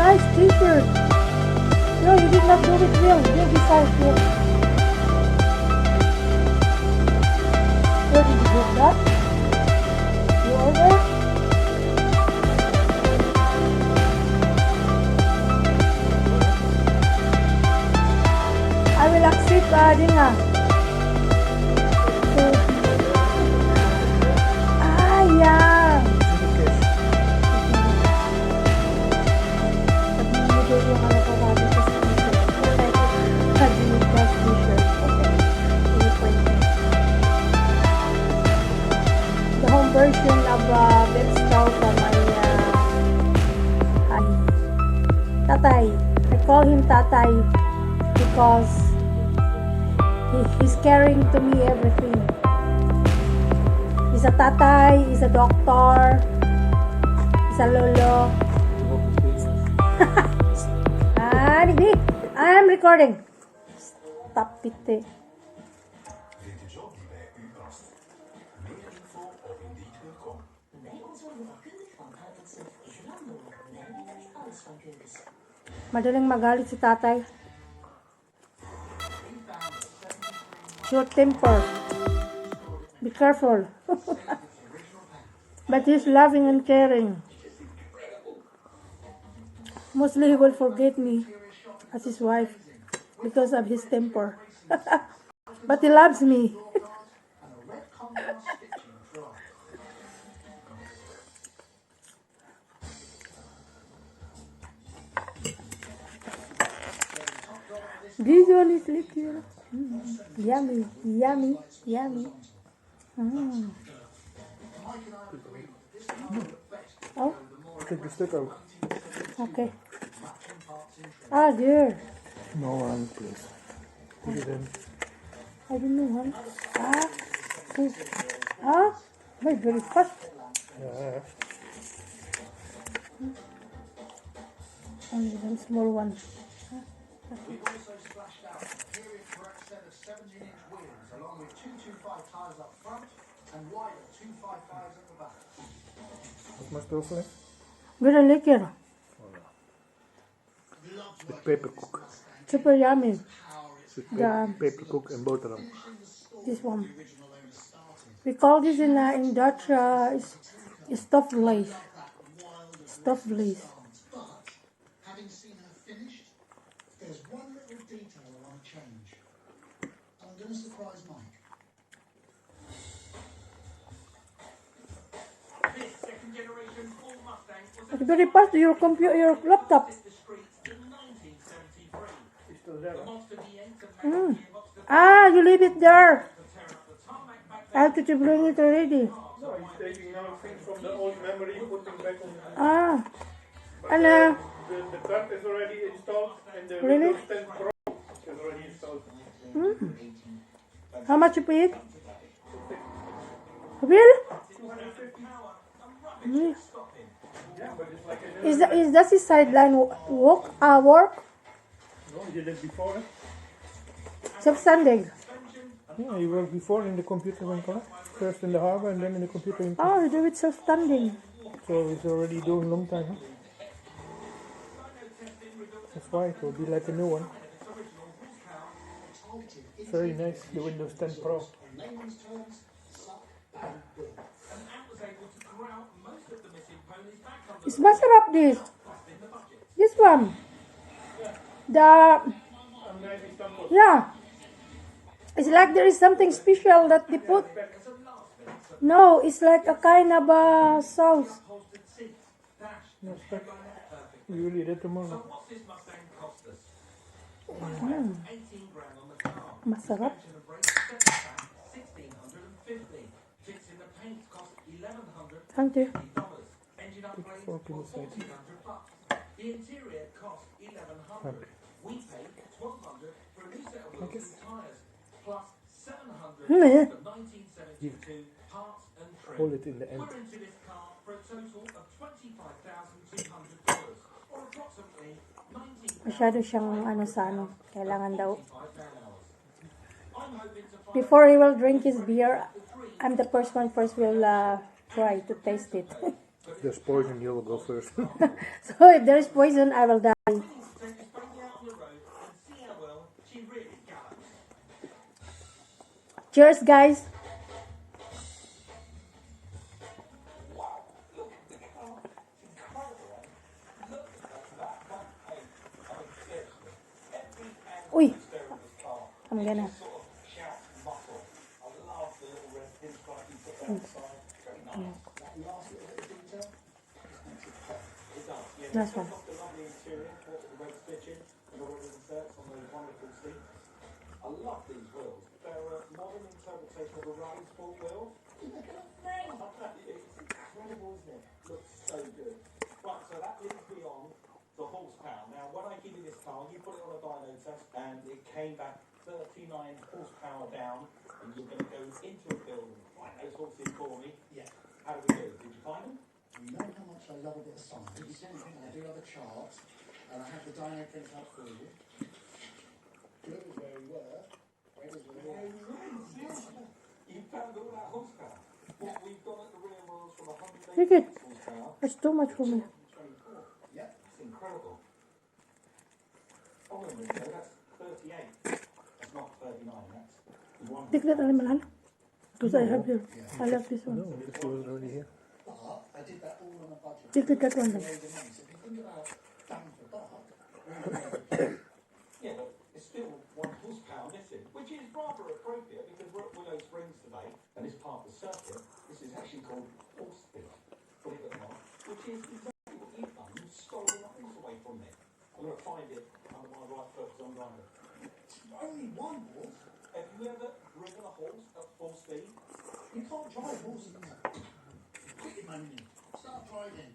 Nice t-shirt. No, you did not do it well. Do besides it. Where did you get that? You order? I will accept Dinga. So, yeah. The home version of that stove from my honey. Tatay. I call him Tatay because he's carrying to me everything. He's a tatay, he's a doctor, he's a lolo. I am recording. Stop it. Madaling magalit si tatay. Short temper. Be careful. But he's loving and caring. Mostly he will forget me as his wife because of his temper. But he loves me. This one is little. Yummy, yummy, yummy. Oh? Take the stick out. Okay. Ah, dear. No one, please. Put it in. I don't know, huh? Very fast. Yeah. Only one small one. We've also splashed out a period correct set of 17-inch wheels, along with 225 tyres up front and wider 255s at the back. Wat mag het over? Very lekker. Met peperkoek. Super yummy. Met peperkoek en boterham. This one. We call this in Dutch stuffed vlees. Stuffed vlees. Having seen her finished, there's one little detail I want to change. I'm going to surprise Mike. This second generation full Mustang was It's very fast. Your computer, your laptop. the streets in 1973. Is still there? The Monster V8 and gearbox that Ah, you leave it there. tear up the tarmac back I have to bring it already. No, he's taking now things from the old memory, putting back on the... Ah. But And the card is already installed and the Really? Windows 10 Pro is already installed. How much you paid? Will? 250. Mm. Yeah, but it's like a... Is that his sideline work? Work? No, he did it before. Self-standing. Yeah, he worked before in the computer winkel. First in the harbor and then in the computer winkel. Oh, you do it self-standing. So he's already doing a long time. Huh? That's why it will be like a new one. Very nice, the Windows 10 Pro. It's master up this. This one. The yeah. It's like there is something special that they put. No, it's like a kind of a sauce. No spec. You read it tomorrow. Masarap. Thank you. Fork in the side. The interior cost $1,100. Okay. We paid $1,200 for a new set of wheels and tyres, plus $700 Yeah. for 1972 parts and trim. Hold it in the end. We're into this car for a total of $25,200, or approximately Masyado siyang kailangan daw. £19,500. I'm hoping to find Before he will drink his beer, I'm the first will try to taste it. If there's poison, you will go first. So if there is poison, I will die. Take this baby out on the road and see how well she really gallops. Cheers, guys. Ui, I'm gonna. Last one. I love these wheels. They're a modern interpretation of a rally sport wheel. It's incredible, isn't it? Looks so good. Right, so that leads me on to horsepower. Now, when I give you this car, you put it on a dyno test, and it came back 39 horsepower down, and you're going to go into a building, find those horses for me. Yeah. How do we do? Did you find them? You know how much I love a bit of science, and I do have a chart, and I have the dyno print up for you. Good as where we were. Where was we were? You found all that horsepower. What we've got at the rear wheels from 180 Take it. horsepower. That's too much for me. 24. Yeah. It's incredible. Oh, wait a minute, no, that's 38. That's not 39, that's one. Take that animal, because I have here. I love this No, one. this was already here. But I did that all on a budget. Take that one. Loads of money. So if you think about bang for buck, Yeah, but it's still 1 horsepower missing, which is rather appropriate because we're at Willow Springs today, and this part of the circuit, this is actually called horse speed, believe it or not, which is exactly what you've done. You've stolen the horse away from me. I'm going to find it under my right foot because I'm driving. only one horse. Have you ever driven a horse at full speed? You can't drive horses. Quit it, man. Start driving.